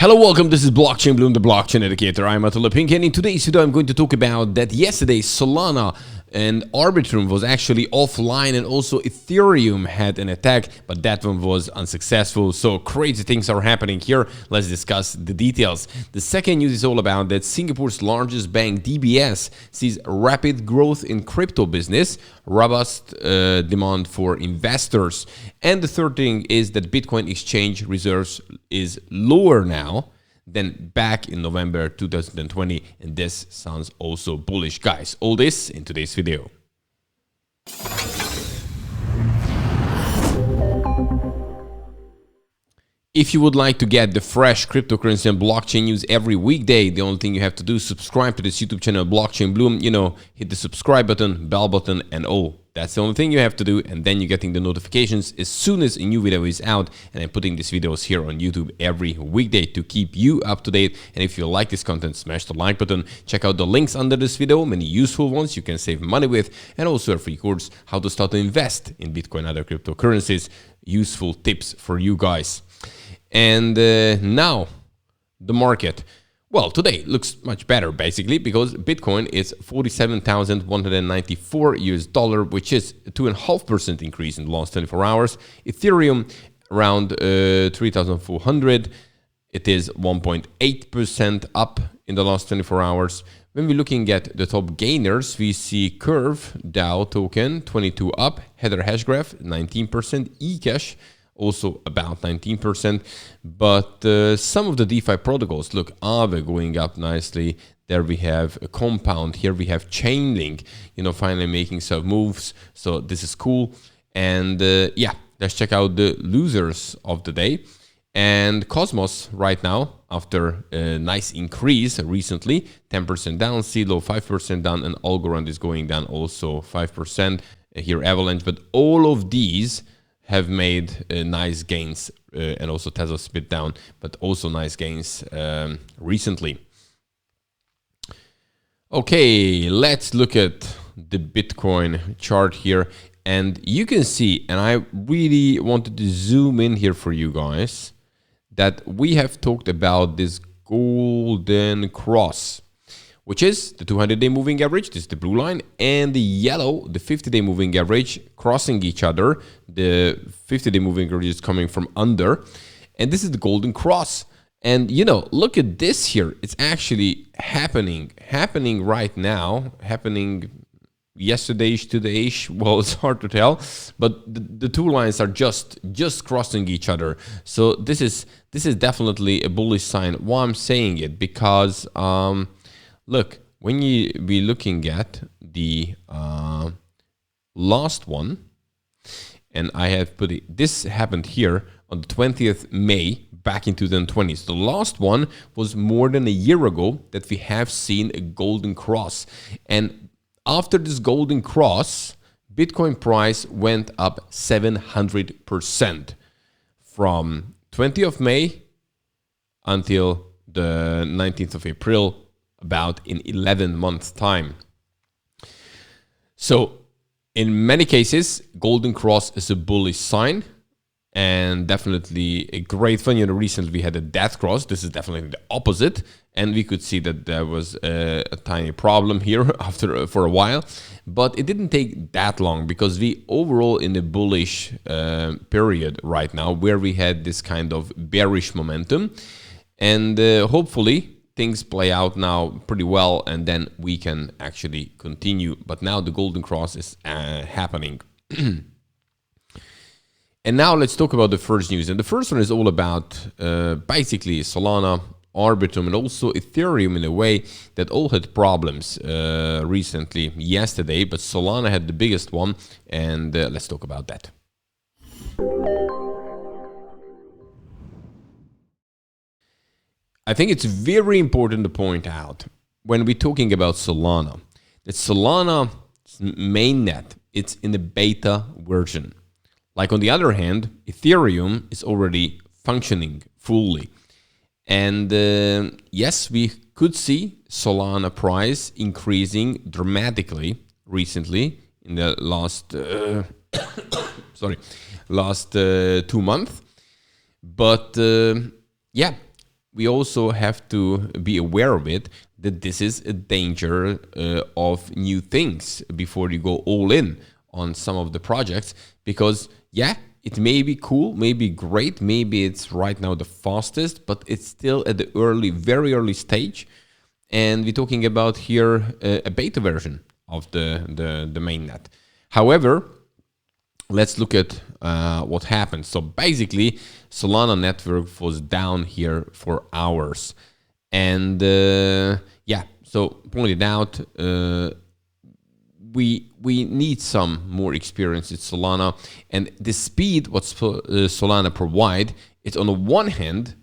Hello, welcome. This is Blockchain Bloom, the blockchain educator. I'm Attila Pink, and in today's video, I'm going to talk about that yesterday Solana and Arbitrum was actually offline, and also Ethereum had an attack, but that one was unsuccessful. So crazy things are happening here. Let's discuss the details. The second news is all about that Singapore's largest bank, DBS, sees rapid growth in crypto business, robust demand for investors. And the third thing is that Bitcoin exchange reserves is lower now than back in November 2020, and this sounds also bullish, guys. All this in today's video. If you would like to get the fresh cryptocurrency and blockchain news every weekday, the only thing you have to do is subscribe to this YouTube channel, Blockchain Bloom. You know, hit the subscribe button, bell button, and all. That's the only thing you have to do, and then you're getting the notifications as soon as a new video is out. And I'm putting these videos here on YouTube every weekday to keep you up to date. And if you like this content, smash the like button. Check out the links under this video, many useful ones you can save money with, and also a free course, how to start to invest in Bitcoin and other cryptocurrencies. Useful tips for you guys. And now the market. Well, today looks much better basically because Bitcoin is $47,194, which is a 2.5% increase in the last 24 hours. Ethereum around 3,400. It is 1.8% up in the last 24 hours. When we're looking at the top gainers, we see Curve, DAO token, 22 up, Heather Hashgraph, 19%, eCash, also about 19%, but some of the DeFi protocols, look, Aave going up nicely. There we have a Compound. Here we have Chainlink, you know, finally making some moves. So this is cool. And yeah, let's check out the losers of the day. And Cosmos right now, after a nice increase recently, 10% down, CeeLo 5% down, and Algorand is going down also 5%. Here Avalanche, but all of these have made nice gains, and also Tesla's a bit down, but also nice gains recently. Okay, let's look at the Bitcoin chart here, and you can see, and I really wanted to zoom in here for you guys, that we have talked about this golden cross, which is the 200-day moving average, this is the blue line, and the yellow, the 50-day moving average, crossing each other. The 50-day moving average is coming from under, and this is the golden cross. And you know, look at this here. It's actually happening right now, happening yesterday-ish, today-ish. Well, it's hard to tell, but the two lines are just crossing each other. So this is definitely a bullish sign. Why I'm saying it, because look, when you be looking at the last one, and I have put it, this happened here on the 20th May back in 2020. So the last one was more than a year ago that we have seen a golden cross. And after this golden cross, Bitcoin price went up 700% from 20th of May until the 19th of April, about in 11 months time. So in many cases, golden cross is a bullish sign, and definitely a great one. You know, recently we had a death cross. This is definitely the opposite, and we could see that there was a tiny problem here after for a while, but it didn't take that long because we overall in the bullish period right now, where we had this kind of bearish momentum, and hopefully things play out now pretty well, and then we can actually continue. But now the golden cross is happening. And now let's talk about the first news. And the first one is all about basically Solana, Arbitrum, and also Ethereum in a way that all had problems recently yesterday, but Solana had the biggest one, and let's talk about that. I think it's very important to point out when we're talking about Solana that Solana's mainnet, it's in the beta version. Like on the other hand, Ethereum is already functioning fully. And yes, we could see Solana price increasing dramatically recently in the last last 2 months. But yeah, we also have to be aware of it, that this is a danger of new things before you go all in on some of the projects, because yeah, it may be cool, maybe great, maybe it's right now the fastest, but it's still at the very early stage. And we're talking about here a beta version of the mainnet. However, let's look at what happened. So basically, Solana network was down here for hours. And yeah, so pointed out, we need some more experience with Solana. And the speed what Solana provide, it's on the one hand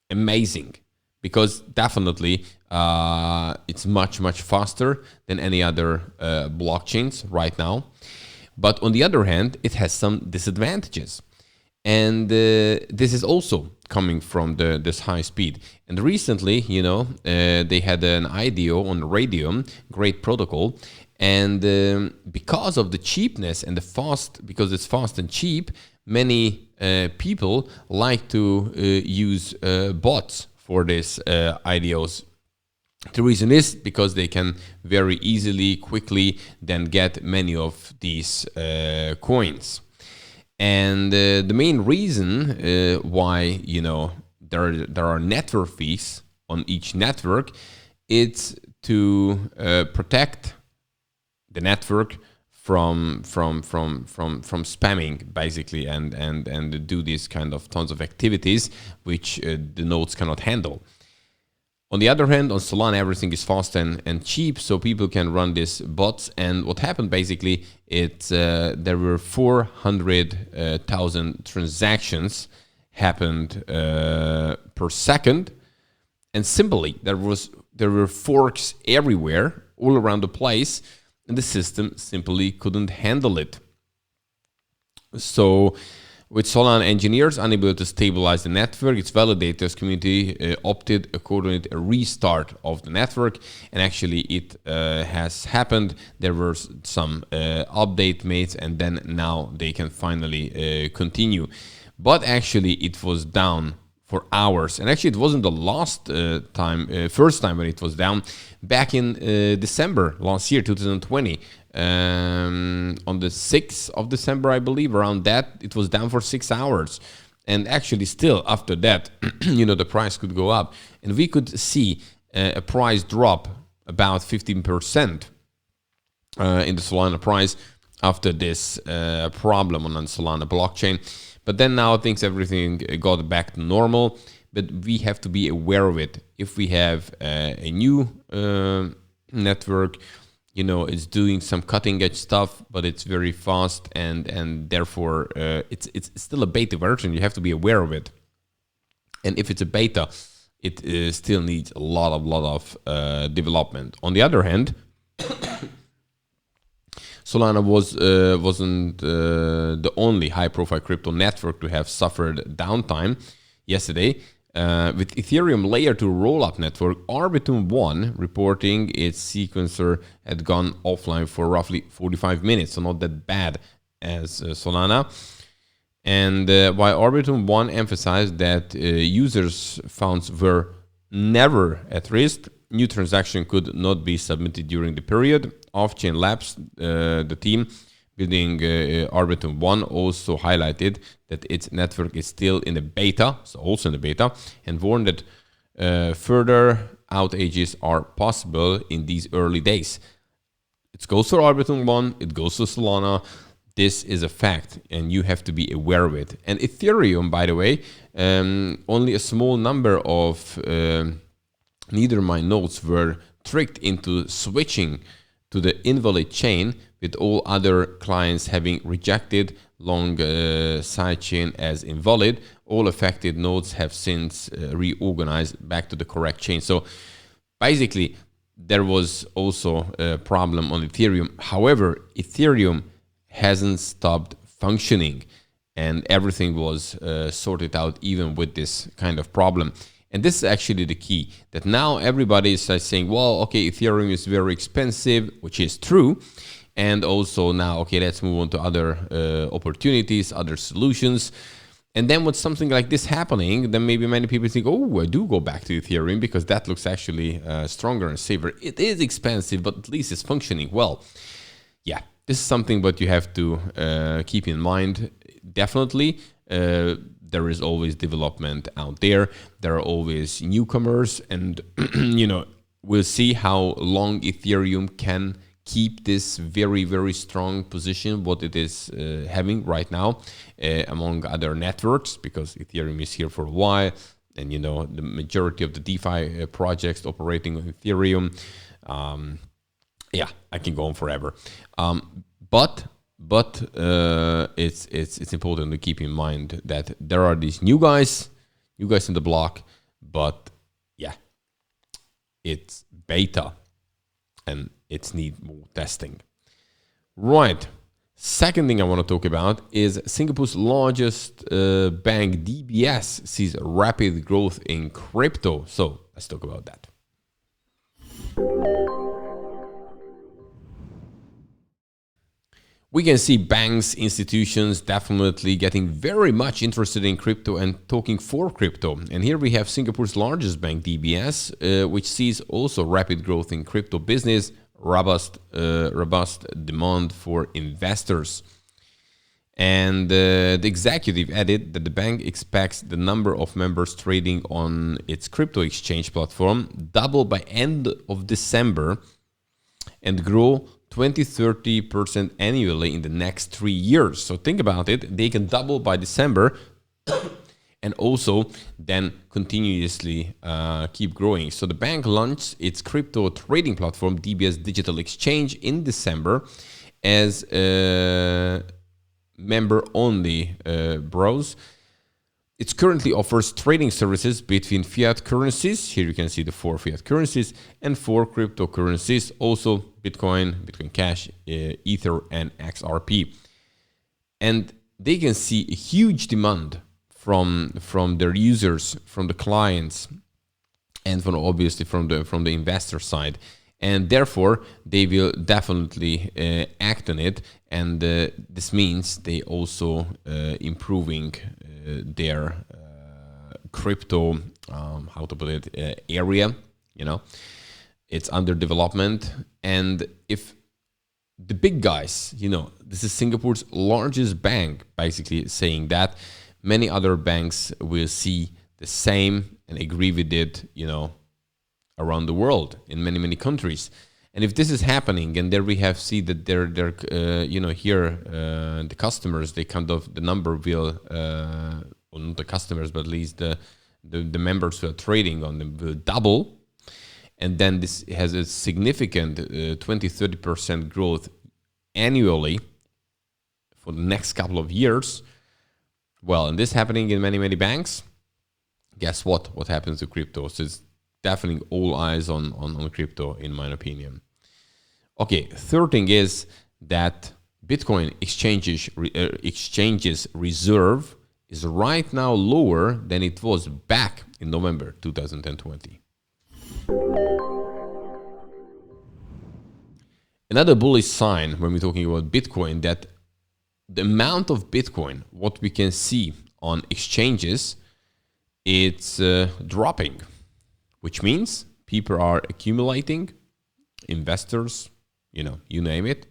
amazing, because definitely it's much faster than any other blockchains right now. But on the other hand, it has some disadvantages. And this is also coming from this high speed. And recently, they had an IDO on Radium, great protocol. And because of the cheapness and because it's fast and cheap, many people like to use bots for this IDOs. The reason is because they can very easily, quickly then get many of these coins. And the main reason why there are network fees on each network, it's to protect the network from spamming basically, and do these kind of tons of activities which the nodes cannot handle. On the other hand, on Solana, everything is fast and cheap, so people can run these bots. And what happened basically, there were 400,000 transactions happened per second, and simply there were forks everywhere, all around the place, and the system simply couldn't handle it. So, with Solana engineers unable to stabilize the network, its validators community opted accordingly a restart of the network, and actually it has happened. There were some update made, and then now they can finally continue. But actually it was down for hours, and actually it wasn't the first time when it was down. Back in December last year, 2020. On the 6th of December, I believe, around that, it was down for 6 hours. And actually still after that, the price could go up. And we could see a price drop about 15% in the Solana price after this problem on the Solana blockchain. But then now everything got back to normal. But we have to be aware of it. If we have a new network, it's doing some cutting edge stuff, but it's very fast, and therefore it's still a beta version. You have to be aware of it. And if it's a beta, it still needs a lot of development. On the other hand, Solana wasn't the only high-profile crypto network to have suffered downtime yesterday. With Ethereum layer 2 rollup network, Arbitrum 1 reporting its sequencer had gone offline for roughly 45 minutes, so not that bad as Solana. And while Arbitrum 1 emphasized that users' funds were never at risk, new transaction could not be submitted during the period. Off-chain Labs, the team building Arbitrum 1, also highlighted that its network is still in the beta, so also in the beta, and warned that further outages are possible in these early days. It goes for Arbitrum 1, it goes to Solana. This is a fact, and you have to be aware of it. And Ethereum, by the way, only a small number of Nethermind nodes were tricked into switching to the invalid chain, with all other clients having rejected long sidechain as invalid. All affected nodes have since reorganized back to the correct chain. So basically, there was also a problem on Ethereum. However, Ethereum hasn't stopped functioning, and everything was sorted out even with this kind of problem. And this is actually the key, that now everybody is saying, well, okay, Ethereum is very expensive, which is true. And also now, okay, let's move on to other opportunities, other solutions. And then with something like this happening, then maybe many people think, oh, I do go back to Ethereum because that looks actually stronger and safer. It is expensive, but at least it's functioning well. Yeah, this is something that you have to keep in mind. Definitely, there is always development out there. There are always newcomers, and we'll see how long Ethereum can keep this very, very strong position, what it is having right now among other networks, because Ethereum is here for a while, and the majority of the DeFi projects operating on Ethereum. Yeah, I can go on forever. But it's important to keep in mind that there are these new guys in the block, but yeah, it's beta and it's need more testing. Right. Second thing I want to talk about is Singapore's largest bank, DBS, sees rapid growth in crypto. So let's talk about that. We can see banks, institutions definitely getting very much interested in crypto and talking for crypto. And here we have Singapore's largest bank, DBS, which sees also rapid growth in crypto business, robust demand for investors. And the executive added that the bank expects the number of members trading on its crypto exchange platform double by end of December and grow 20-30% annually in the next 3 years. So think about it. They can double by December and also then continuously keep growing. So the bank launched its crypto trading platform, DBS Digital Exchange, in December as a member-only browse. It currently offers trading services between fiat currencies. Here you can see the 4 fiat currencies and 4 cryptocurrencies, also Bitcoin, Bitcoin Cash, Ether, and XRP. And they can see a huge demand from their users, from the clients, and obviously from the investor side. And therefore, they will definitely act on it. And this means they also improving their crypto, how to put it, area. It's under development. And if the big guys, this is Singapore's largest bank, basically saying that, many other banks will see the same and agree with it, around the world in many, many countries. And if this is happening, and there we have seen that they're here, the customers, the number will, well, not the customers, but at least the members who are trading on them will double. And then this has a significant 20-30% growth annually for the next couple of years. Well, and this happening in many, many banks, guess what? What happens to crypto? So it's definitely all eyes on crypto, in my opinion. Okay, third thing is that Bitcoin exchanges reserve is right now lower than it was back in November 2020. Another bullish sign when we're talking about Bitcoin, that the amount of Bitcoin, what we can see on exchanges, it's dropping, which means people are accumulating, investors, you name it,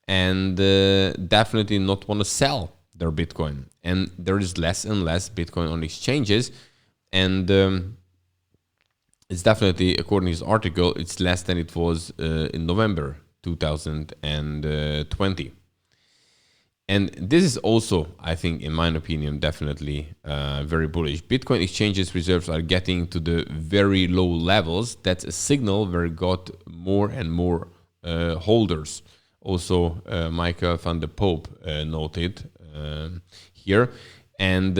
and definitely not want to sell their Bitcoin. And there is less and less Bitcoin on exchanges. And it's definitely, according to this article, it's less than it was in November 2020. And this is also, I think, in my opinion, definitely very bullish. Bitcoin exchanges reserves are getting to the very low levels. That's a signal where it got more and more holders. Also, Michael van der Poop noted here. And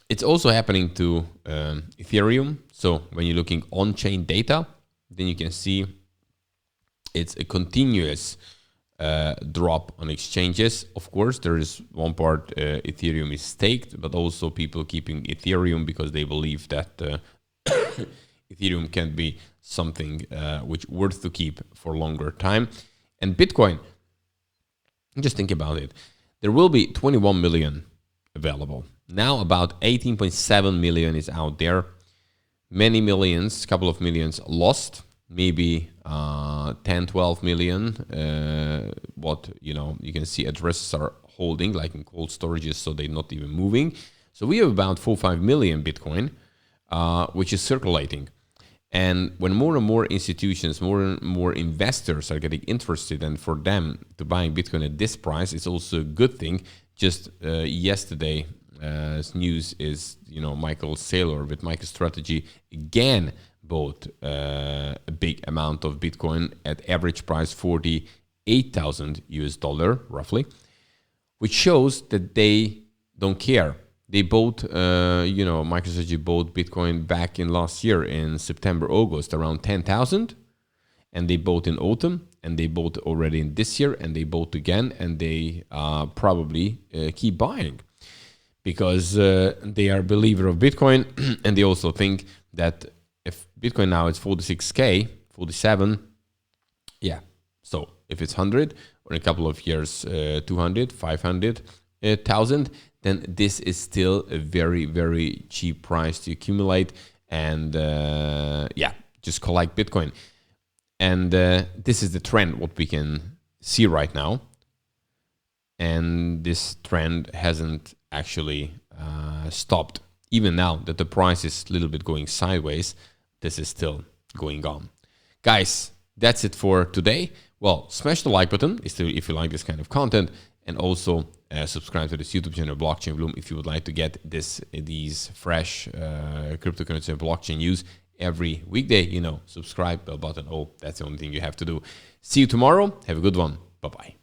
it's also happening to Ethereum. So when you're looking on-chain data, then you can see it's a continuous drop on exchanges. Of course, there is one part Ethereum is staked, but also people keeping Ethereum because they believe that Ethereum can be something which worth to keep for longer time. And Bitcoin, just think about it. There will be 21 million available. Now about 18.7 million is out there. Many millions, couple of millions lost, maybe 10, 12 million. What, you can see addresses are holding, like in cold storages, so they're not even moving. So we have about 4 or 5 million Bitcoin, which is circulating. And when more and more institutions, more and more investors are getting interested, and for them to buying Bitcoin at this price, it's also a good thing. Just yesterday, news is, Michael Saylor with MicroStrategy again bought a big amount of Bitcoin at average price $48,000 US, roughly, which shows that they don't care. They bought, MicroStrategy bought Bitcoin back in last year in September, August, around 10,000. And they bought in autumn, and they bought already in this year, and they bought again, and they probably keep buying because they are a believer of Bitcoin. And they also think that if Bitcoin now is 46K, 47, yeah. So if it's 100 or in a couple of years, 200, 500,000, then this is still a very, very cheap price to accumulate and just collect Bitcoin. And this is the trend, what we can see right now. And this trend hasn't actually stopped. Even now that the price is a little bit going sideways, this is still going on. Guys, that's it for today. Well, smash the like button if you like this kind of content, and also subscribe to this YouTube channel, Blockchain Bloom, if you would like to get these fresh cryptocurrency and blockchain news every weekday. Subscribe, bell button. Oh, that's the only thing you have to do. See you tomorrow. Have a good one. Bye-bye.